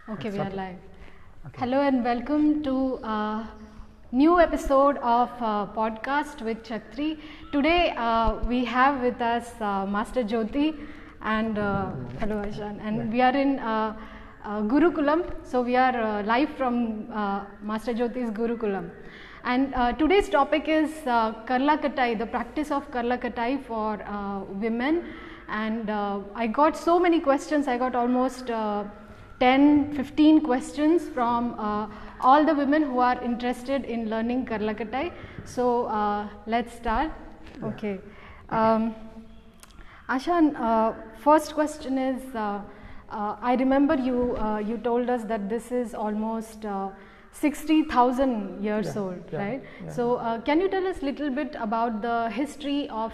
Okay, we are live. Okay. Hello and welcome to a new episode of podcast with Chakri. Today we have with us Master Jyoti and hello Ashan, and we are in Gurukulam. So we are live from Master Jyoti's Gurukulam. And today's topic is Karlakatai, the practice of Karlakatai for women. And I got so many questions. I got almost 10-15 questions from all the women who are interested in learning Karlakatai. So let's start. Okay. Ashan, first question is, I remember you told us that this is almost 60,000 years old, right? Yeah. So can you tell us a little bit about the history of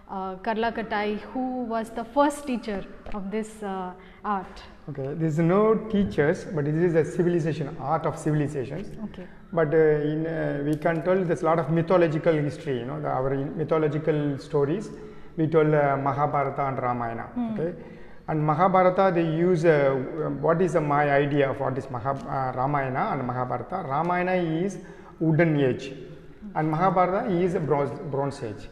Karlakatai? Who was the first teacher of this art? Okay, there is no teachers, but it is a civilization, art of civilizations. Okay. But we can tell there's a lot of mythological history, our mythological stories. We told Mahabharata and Ramayana. Okay, and Mahabharata they use what is my idea of what is Ramayana and Mahabharata. Ramayana is wooden age, and Mahabharata is a bronze age.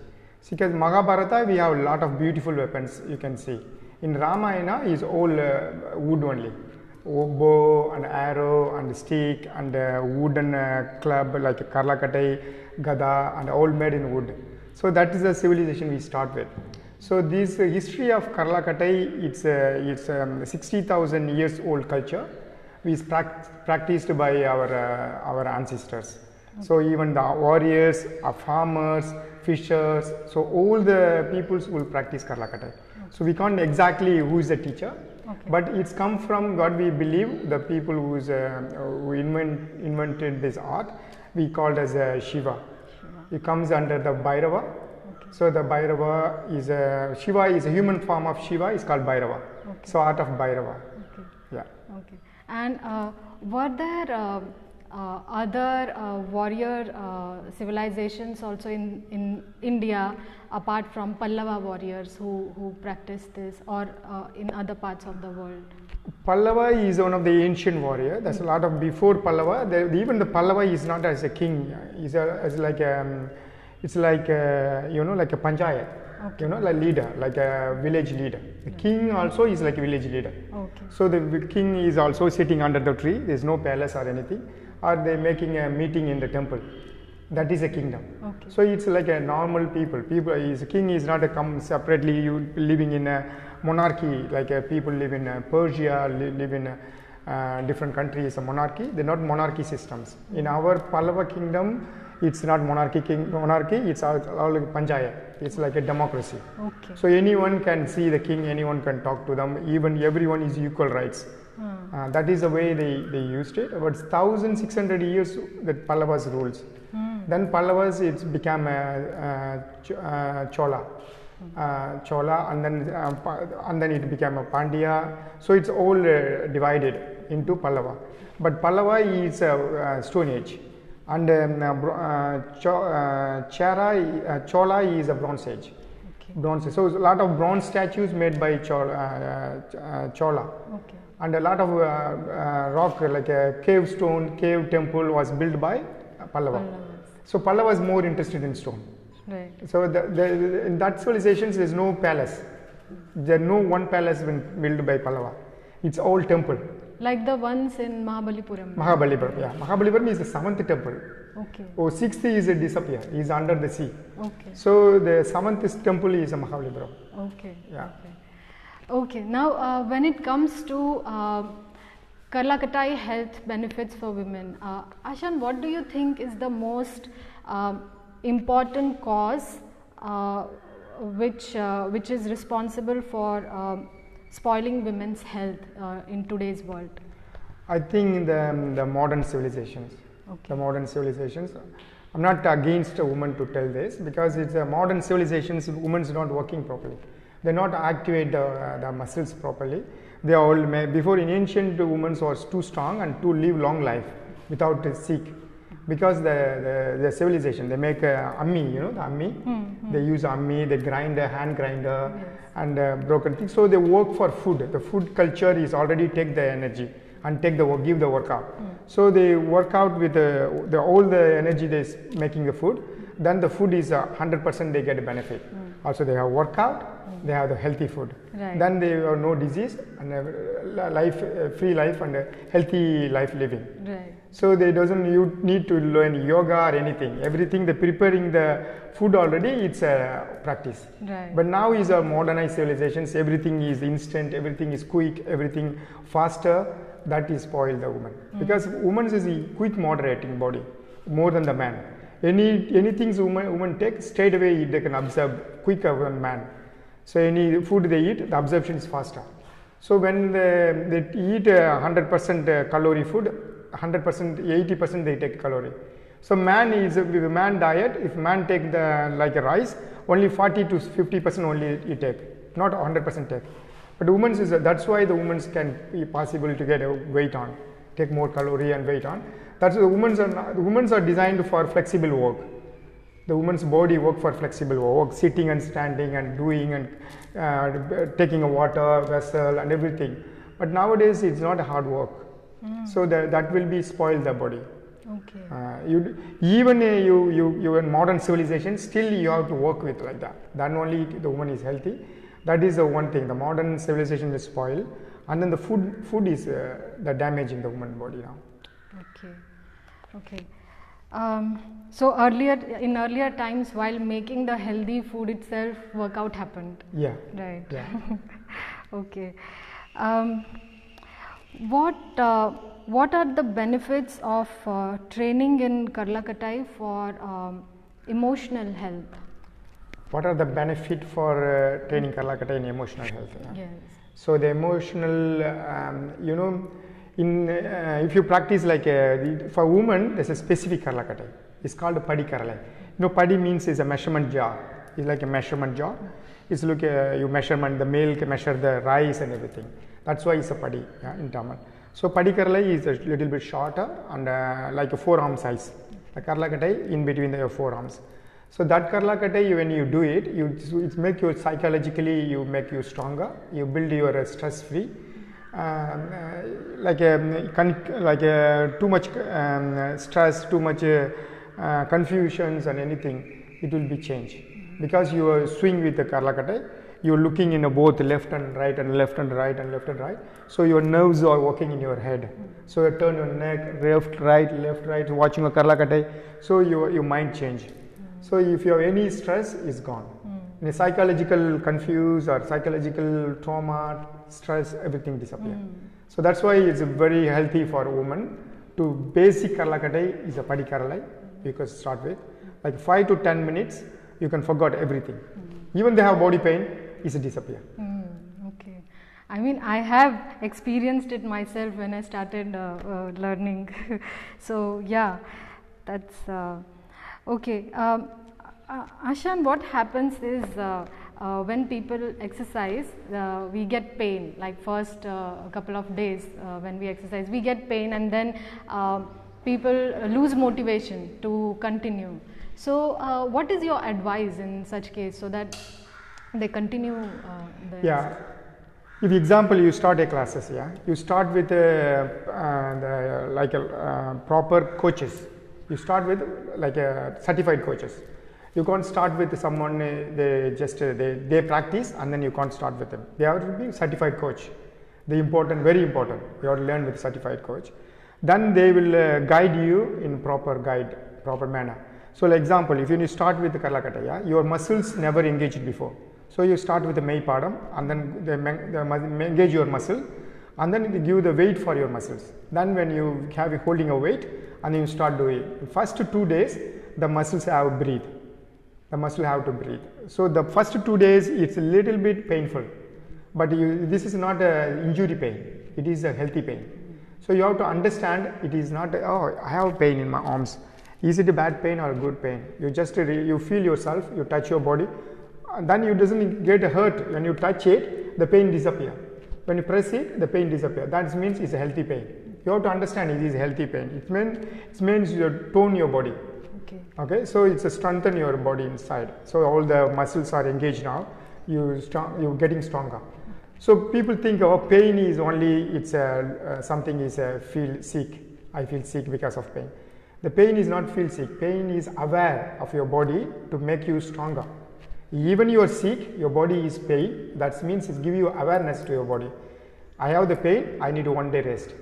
Because Mahabharata we have a lot of beautiful weapons you can see. In Ramayana is all wood only, bow and arrow and stick and wooden club like Karlakatai, Gada and all made in wood. So that is the civilization we start with. So this history of Karlakatai, it's 60,000 years old culture, which is practiced by our ancestors. So even the warriors, farmers, fishers, so all the peoples will practice Karlakatai. So we can't exactly who is the teacher, but it's come from what we believe the people who invented this art. We called as Shiva. It comes under the Bhairava. So the Bhairava is Shiva is a human form of Shiva. Is called Bhairava. So art of Bhairava. Okay. Yeah. Okay. And were there other warrior civilizations also in India apart from Pallava warriors who practiced this, or in other parts of the world? Pallava is one of the ancient warrior. There's a lot of before Pallava. Even the Pallava is not as a king. It's like it's like like a panchayat. Like leader, like a village leader. The king also is like a village leader. Okay. So the king is also sitting under the tree. There's no palace or anything. Or they making a meeting in the temple. That is a kingdom. Okay. So it's like a normal people. King is not a come separately. You living in a monarchy like people live in Persia, live in different countries. A monarchy. They're not monarchy systems. In our Pallava kingdom, it's not monarchy. It's all like panchayat. It's like a democracy. Okay. So anyone can see the king. Anyone can talk to them. Even everyone is equal rights. That is the way they used it. About 1,600 years that Pallavas rules. Then Pallavas it's become Chola, and then it became a Pandya. So it's all divided into Pallava. But Pallava is Stone Age, and Chola is a Bronze Age. Okay. Bronze. So a lot of bronze statues made by Chola. Okay. And a lot of rock like a cave temple was built by Pallava. So Pallava was more interested in stone. Right. So in that civilizations there is no palace. There is no one palace been built by Pallava. It's all temple. Like the ones in Mahabalipuram. Mahabalipuram, yeah. Mahabalipuram is the 7th temple. Okay. 6th is a disappear. Is under the sea. Okay. So the 7th temple is a Mahabalipuram. Okay. Yeah. Okay. Okay, now when it comes to Karlakatai health benefits for women, Ashan, what do you think is the most important cause which is responsible for spoiling women's health in today's world? I think the modern civilizations. Okay. The modern civilizations. I'm not against a woman to tell this because it's a modern civilizations. Women's not working properly. They not activate the muscles properly. They are all before in ancient women was too strong and to live long life without sick, because the civilization they make ammi, the ammi. They use ammi, they grind a hand grinder, and broken things. So they work for food. The food culture is already take the energy and give the workout. So they work out with all the energy they making the food. Then the food is 100% they get a benefit. Also they have workout, they have the healthy food. Right. Then they have no disease and free life and a healthy life living. Right. So they you need to learn yoga or anything. Everything they preparing the food already, it's a practice. Right. But now is a modernized civilizations. Everything is instant. Everything is quick. Everything faster. That is spoil the woman because woman is a quick moderating body more than the man. Anything woman take straight away they can absorb quicker than man. So any food they eat, the absorption is faster. So when they eat 100% calorie food, 100%, 80% they take calorie. So man is with the man diet. If man take like a rice, only 40 to 50% only you take, not 100% take. But women's that's why the women's can be possible to get a weight on, take more calorie and weight on. That's the women's are designed for flexible work. The woman's body work for flexible work, sitting and standing and doing and taking a water vessel and everything. But nowadays it's not a hard work. So that will be spoil the body. Okay. Even you in modern civilization, still you have to work with like that. Then only the woman is healthy. That is the one thing. The modern civilization is spoiled, and then the food is the damage in the woman body now. Okay. Okay. So in earlier times, while making the healthy food itself, workout happened. Yeah. Right. Yeah. Okay. What are the benefits of training in Karlakatai for emotional health? What are the benefit for training Karlakatai in emotional health? Yes. So the emotional, if you practice like for women, there's a specific Karlakatai. It's called a Padi Karalai. Padi means is a measurement jar. It's like a measurement jar. It's like you measurement the male can measure the rice and everything. That's why it's a Padi in Tamil. So Padi Karalai is a little bit shorter and like a forearm size. The Karlakatai in between the forearms. So that Karlakatai, when you do it, it make you psychologically, you make you stronger. You build your stress free. Too much stress, too much confusions and anything, it will be changed because you are swing with the Karlakatai. You are looking in both left and right and left and right and left and right. So your nerves are working in your head. So you turn your neck left, right, watching a Karlakatai. So your mind change. So if you have any stress, it's gone. In a psychological confuse or psychological trauma, stress, everything disappear. So that's why it's very healthy for a woman to basic Karlakatai is a Padi Karalai. You can start with like 5 to 10 minutes. You can forget everything. Even they have body pain, it's disappear. Okay. I mean, I have experienced it myself when I started learning. So yeah, that's okay. Ashan, what happens is when people exercise, we get pain. Like first couple of days when we exercise, we get pain, and then people lose motivation to continue. So, what is your advice in such case so that they continue? If example you start a classes, you start with proper coaches. You start with like certified coaches. You can't start with someone they practice and then you can't start with them. They have to be certified coach. Very important. You have to learn with certified coach. Then they will guide you in proper manner. So, like example, if you start with the Karlakatai, your muscles never engaged before. So you start with the Mei Padam and then they engage your muscle and then they give the weight for your muscles. Then when you have holding a weight and you start doing, first 2 days the muscles have breathe. The muscle have to breathe. So the first 2 days it's a little bit painful, but this is not an injury pain. It is a healthy pain. So you have to understand it is not, I have pain in my arms. Is it a bad pain or a good pain? You just you feel yourself, you touch your body, and then you doesn't get hurt. When you touch it, the pain disappear. When you press it, the pain disappear. That means it's a healthy pain. You have to understand it is a healthy pain. It means you tone your body. Okay. So it's a strengthen your body inside. So all the muscles are engaged now. You're getting stronger. So people think, oh, pain is only, it's something is feel sick. I feel sick because of pain. The pain is not feel sick. Pain is aware of your body to make you stronger. Even you are sick, your body is pain. That means it give you awareness to your body. I have the pain, I need 1 day rest.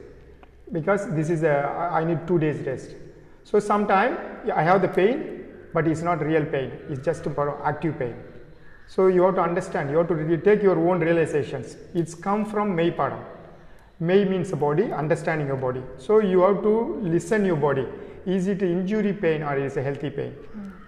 Because this is I need 2 days rest. So sometime I have the pain, but it's not real pain. It's just active pain. So you have to understand, you have to take your own realizations. It's come from Mei Padam. Mei means body, understanding your body. So you have to listen your body. Is it injury pain or is it a healthy pain?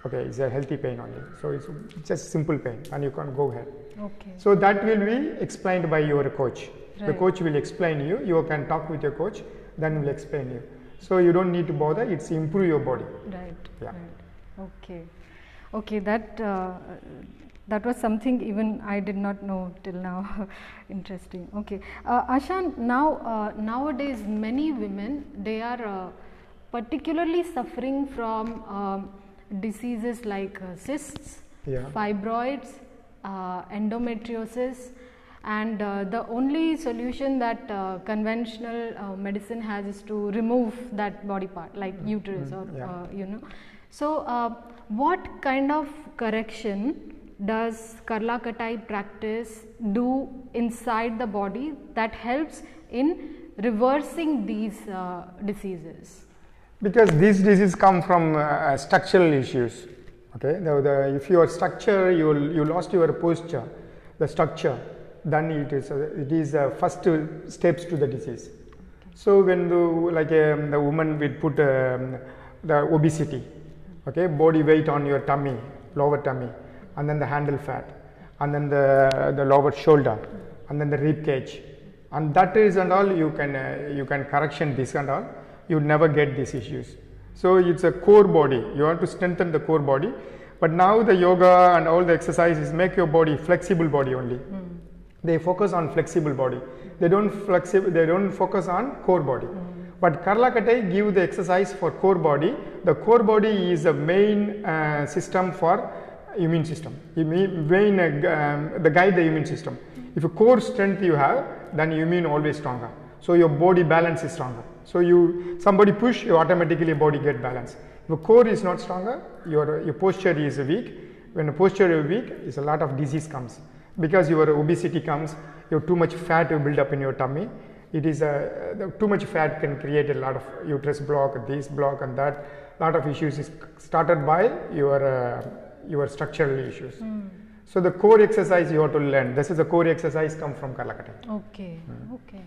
Okay, it's a healthy pain only. So it's just simple pain and you can go ahead. Okay. So that will be explained by your coach. Right. The coach will explain you. You can talk with your coach, then will explain you. So you don't need to bother, it's improve your body. Right. Yeah. Right. Okay. Okay, that was something even I did not know till now. Interesting. Okay. Ashan, nowadays many women, they are particularly suffering from diseases like cysts, fibroids, endometriosis, and the only solution that conventional medicine has is to remove that body part like uterus or you know. So what kind of correction does Karla-Katai practice do inside the body that helps in reversing these diseases? Because these diseases come from structural issues. Okay, if your structure, you lost your posture, the structure, then it is first steps to the disease. So when the woman will put the obesity, okay, body weight on your tummy, lower tummy, and then the handle fat, and then the lower shoulder, and then the rib cage, and that is and all you can correction this and all. You never get these issues. So it's a core body. You want to strengthen the core body, but now the yoga and all the exercises make your body flexible body only. They focus on flexible body. They don't focus on core body. But Karla-Katai give the exercise for core body. The core body is the main system for immune system. The guide the immune system. If a core strength you have, then immune always stronger. So your body balance is stronger. So somebody push, you automatically body get balance. If the core is not stronger, your posture is weak. When the posture is weak, is a lot of disease comes. Because your obesity comes, you have too much fat you build up in your tummy. It is too much fat can create a lot of uterus block, this block and that. Lot of issues is started by your structural issues. So the core exercise you have to learn. This is the core exercise come from Karla-Katai. Okay. Okay.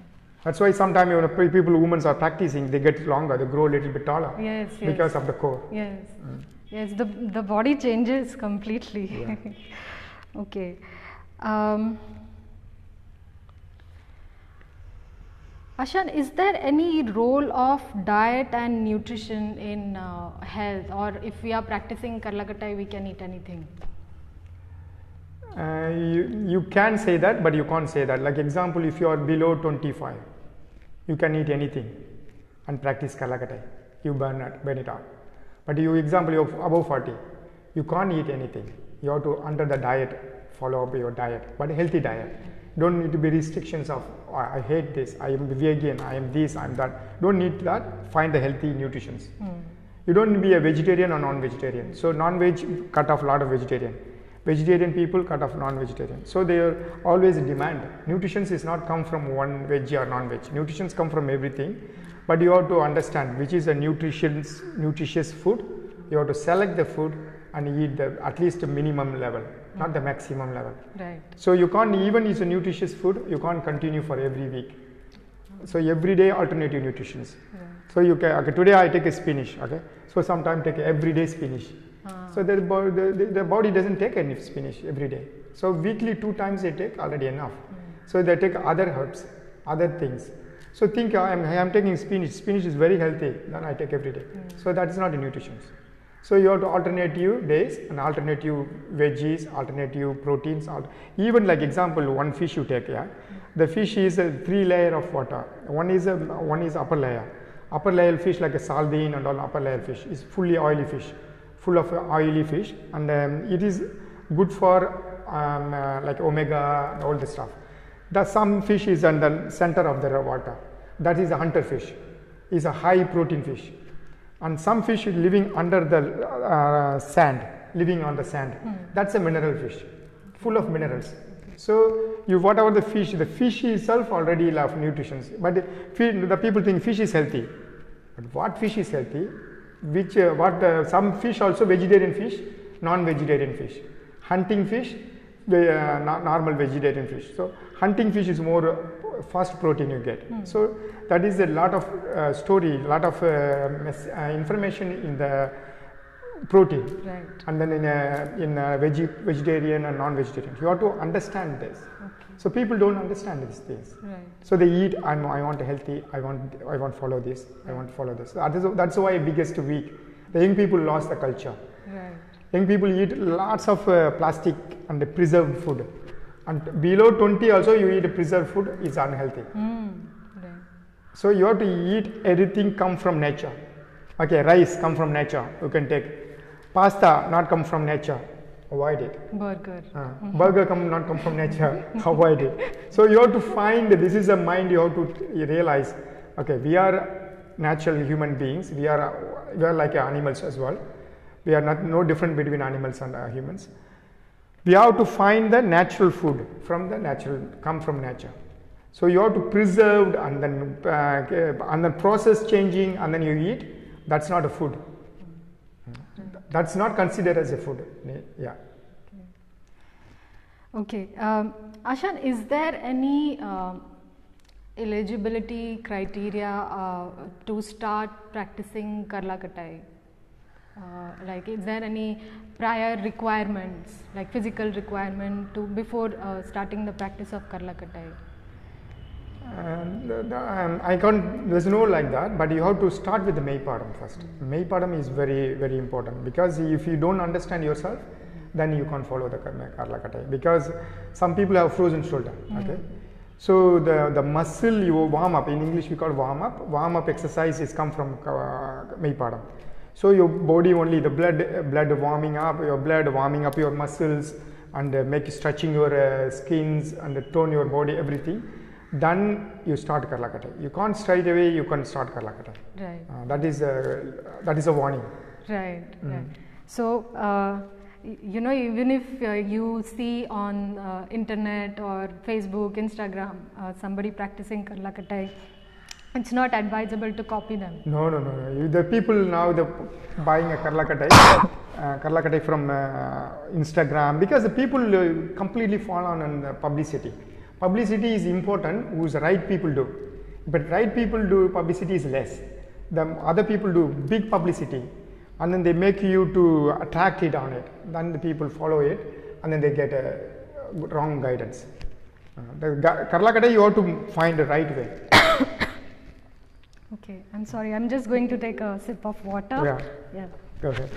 That's why sometimes people, women are practicing, they get longer, they grow a little bit taller. Yes. Because of the core. Yes. Yes, the body changes completely. Yeah. Okay. Ashan, is there any role of diet and nutrition in health, or if we are practicing Karla-Katai, we can eat anything? You can say that, but you can't say that. Like example, if you are below 25, you can eat anything and practice Karla-Katai. You burn it out. But example, you're above 40, you can't eat anything. You have to under the diet, follow up your diet, but a healthy diet. Don't need to be restrictions of I hate this, I am vegan, I am this, I am that. Don't need that. Find the healthy nutritions. You don't be a vegetarian or non-vegetarian. So non-veg cut off a lot of vegetarian. Vegetarian people cut off non-vegetarian. So they are always in demand. Nutrition is not come from one veg or non-veg. Nutrition come from everything. But you have to understand which is a nutritious food. You have to select the food and eat at least the minimum level, not the maximum level. Right. So you can't, even it's a nutritious food, you can't continue for every week. So every day alternative nutritions. So you can, okay, today I take a spinach, okay. So sometimes take everyday spinach. So the body doesn't take any spinach every day. So weekly 2 times they take already enough. So they take other herbs, other things. So think I am taking spinach. Spinach is very healthy. Then I take every day. So that is not a nutrition. So you have to alternative days and alternative veggies, alternative proteins. Even like example, one fish you take. Yeah, the fish is a 3 layer of water. One is upper layer. Upper layer fish like a sardine and all upper layer fish is fully oily fish, full of oily fish, and it is good for like omega and all this stuff. The some fish is on the center of the water. That is a hunter fish. Is a high protein fish. And some fish is living under the sand, living on the sand. That's a mineral fish, full of minerals. So you whatever the fish itself already love nutrition. But the people think fish is healthy. But what fish is healthy? Some fish also vegetarian fish, non-vegetarian fish. Hunting fish, normal vegetarian fish. So hunting fish is more fast protein you get. So that is a lot of story, lot of information in the protein. Right. And then in vegetarian and non-vegetarian, you have to understand this. Okay. So people don't understand these things. Right. So they eat. I want healthy. I want follow this. I want follow this. That's why biggest week. The young people lost the culture. Right. Young people eat lots of plastic and preserved food. And below 20 also you eat preserved food is unhealthy. Right. So you have to eat everything come from nature. Okay, rice come from nature. You can take pasta not come from nature. Avoid it. Burger. Burger not come from nature. Avoid it. So you have to find this is a mind you have to realize. Okay, we are natural human beings. We are like animals as well. We are no different between animals and humans. We have to find the natural food from the natural, come from nature. So you have to preserve and then process changing and then you eat. That's not a food. That's not considered as a food. Yeah. Okay. Ashan, is there any eligibility criteria to start practicing Karla Katai? Like, is there any prior requirements, like physical requirement before starting the practice of Karla Katai? I can't, there's no like that, but you have to start with the Meipadam first. Meipadam is very, very important because if you don't understand yourself, then you can't follow the Karla Katai because some people have frozen shoulder. Okay, so the muscle you warm up, in English we call warm up exercise is come from Meipadam. So your body only, the blood warming up, your muscles and make stretching your skins and tone your body, everything. Then you start Karla Katai. You can't straight away, you can start Karla Katai. Right. That is a warning. Right, right. So, even if you see on internet or Facebook, Instagram, somebody practicing Karla Katai, it's not advisable to copy them. No. The people now buying a Karla Katai from Instagram because the people completely fall on the publicity. Publicity is important, whose right people do. But right people do publicity is less. The other people do big publicity and then they make you to attract it on it. Then the people follow it and then they get a wrong guidance. The Karla Katai you have to find the right way. Okay, I'm sorry, I'm just going to take a sip of water. Yeah. Go ahead.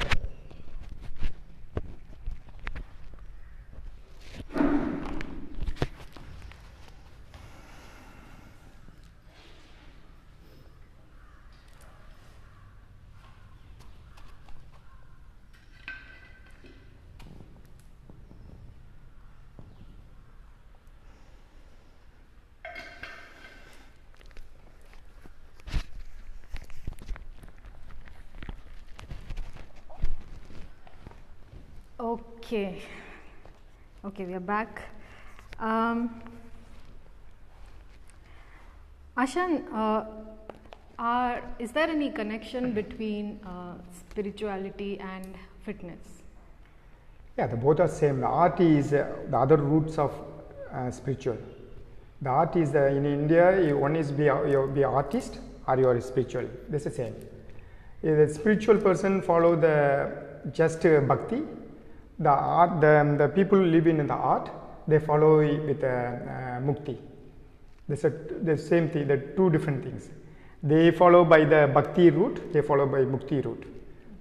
Okay, we are back. Ashan, is there any connection between spirituality and fitness? Yeah, the both are same. The art is the other roots of spiritual. The art is in India, one is be artist or you are spiritual. That's the same. The spiritual person follow just bhakti. The art, the people live in the art, they follow it with mukti. The same thing, the two different things. They follow by the bhakti route, they follow by mukti route.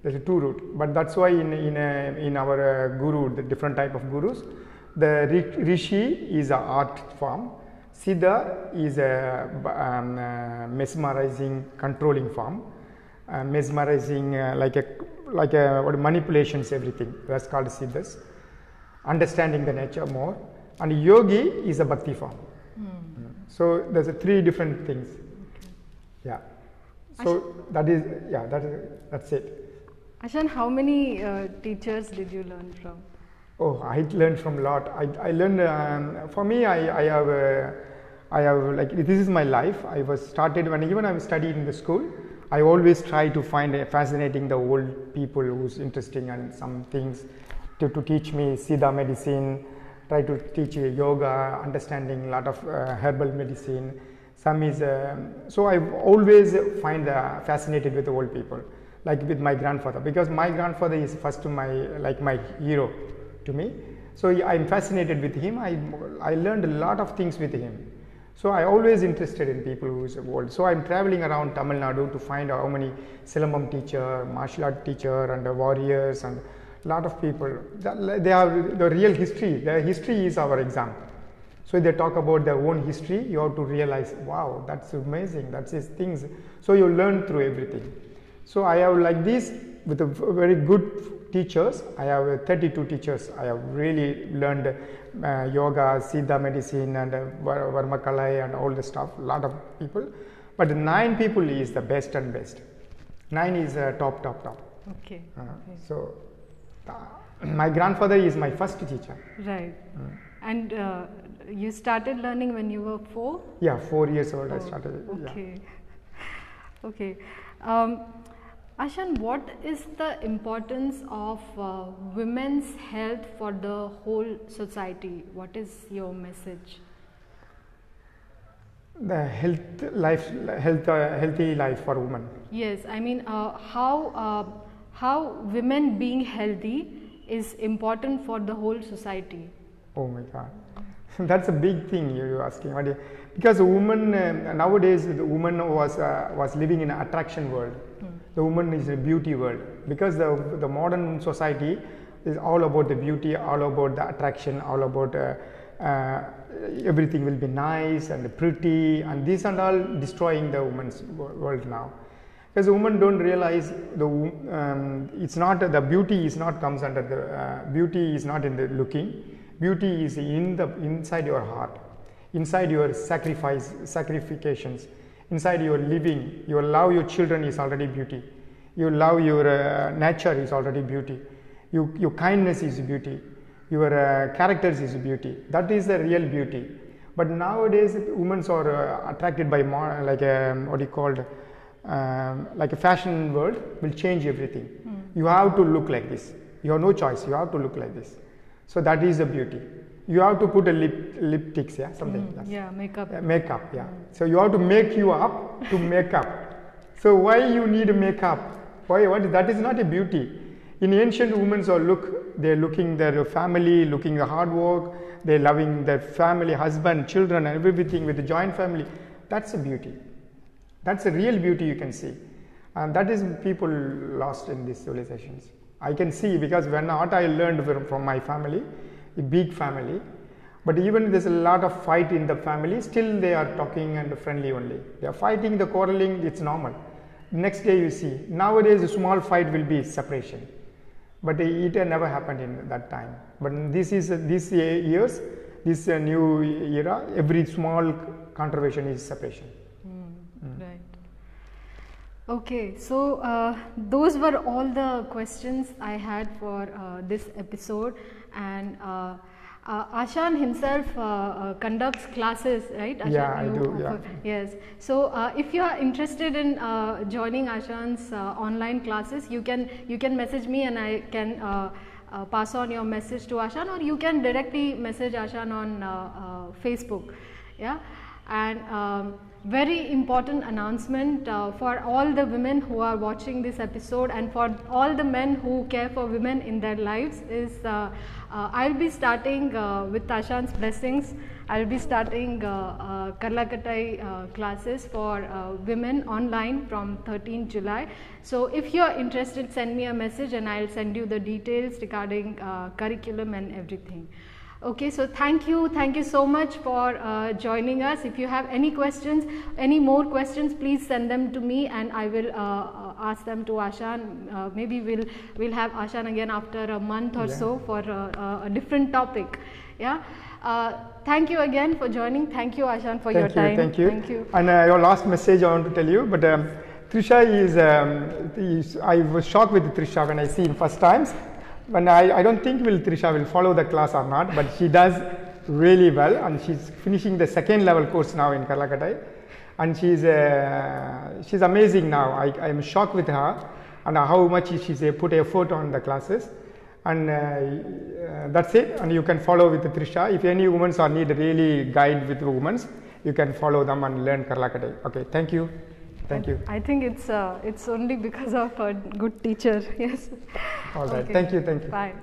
There's a two route, but that's why in our guru, the different type of gurus, the rishi is an art form, siddha is a mesmerizing, controlling form, mesmerizing like manipulations, everything. That's called siddhas. Understanding the nature more. And yogi is a bhakti form. So there's three different things. Yeah. So that's it. Ashan, how many teachers did you learn from? Oh, I learned from a lot. I learned, for me, I have like, this is my life. I was started when even I studied in the school, I always try to find fascinating the old people who's interesting and some things to teach me Siddha medicine, try to teach yoga, understanding a lot of herbal medicine. Some is, so I always find fascinated with the old people, like with my grandfather, because my grandfather is first my hero to me. So I'm fascinated with him. I learned a lot of things with him. So I always interested in people who's old. So I'm traveling around Tamil Nadu to find how many Silambam teacher, martial art teacher, and warriors, and a lot of people. They have the real history. Their history is our exam. So they talk about their own history. You have to realize, wow, that's amazing. That's his things. So you learn through everything. So I have like this with a very good teachers. I have 32 teachers. I have really learned yoga, Siddha medicine, and Varmakalai and all the stuff. A lot of people, but 9 people is the best and best. 9 is top. Okay. So my grandfather is my first teacher. Right. And you started learning when you were 4? Yeah, 4 years old. I started. Okay. Yeah. Okay. Ashan, what is the importance of women's health for the whole society? What is your message? The healthy life for women. Yes, I mean how women being healthy is important for the whole society. Oh my God, that's a big thing you're asking. Because a woman nowadays, the woman was living in an attraction world. The woman is a beauty world, because the modern society is all about the beauty, all about the attraction, all about everything will be nice and pretty, and these are all destroying the woman's world now. Because the women don't realize it's not the beauty is not comes under the beauty is not in the looking. Beauty is inside your heart, inside your sacrifications, inside your living. Your love your children is already beauty. Your love your nature is already beauty. Your kindness is beauty. Your characters is beauty. That is the real beauty. But nowadays women are attracted by more like a fashion world will change everything. You have to look like this. You have no choice. You have to look like this. So that is the beauty. You have to put a lipsticks, yeah, something. Yes. Yeah, makeup. Makeup, yeah. So you have to make you up to make up. So why you need makeup? Why? What? That is not a beauty. In ancient women, they're looking their family, looking the hard work. They're loving their family, husband, children, and everything with the joint family. That's a beauty. That's a real beauty you can see, and that is people lost in these civilizations. I can see, because when what I learned from my family, a big family, but even there's a lot of fight in the family, still they are talking and friendly only. They are fighting, the quarreling, it's normal. Next day you see, nowadays a small fight will be separation, but it never happened in that time. But this is this years, this new era, every small controversy is separation. Right. Okay, so those were all the questions I had for this episode, and Ashan himself conducts classes, right? Ashan, yeah, I do. Yeah. Yes. So if you are interested in joining Ashan's online classes, you can message me, and I can pass on your message to Ashan, or you can directly message Ashan on Facebook. Yeah, and very important announcement for all the women who are watching this episode, and for all the men who care for women in their lives, is I'll be starting with Ashan's blessings. I'll be starting Karlakatai classes for women online from 13 July. So if you are interested, send me a message and I'll send you the details regarding curriculum and everything. Okay, so thank you so much for joining us. If you have any questions, any more questions, please send them to me, and I will ask them to Ashan. Maybe we'll have Ashan again after a month or so for a different topic. Yeah. Thank you again for joining. Thank you, Ashan, for your time. Thank you. Thank you. And your last message I want to tell you, but Trisha I was shocked with Trisha when I see him first times. When I don't think Trisha will follow the class or not, but she does really well, and she's finishing the second level course now in Karlakatai, and she's amazing now. I am shocked with her and how much she's put effort on the classes. And that's it, and you can follow with Trisha. If any women are need really guide with women, you can follow them and learn Karlakatai. Okay, thank you. Thank you. I think it's only because of a good teacher. Yes. All right. Okay. Thank you. Thank you. Bye.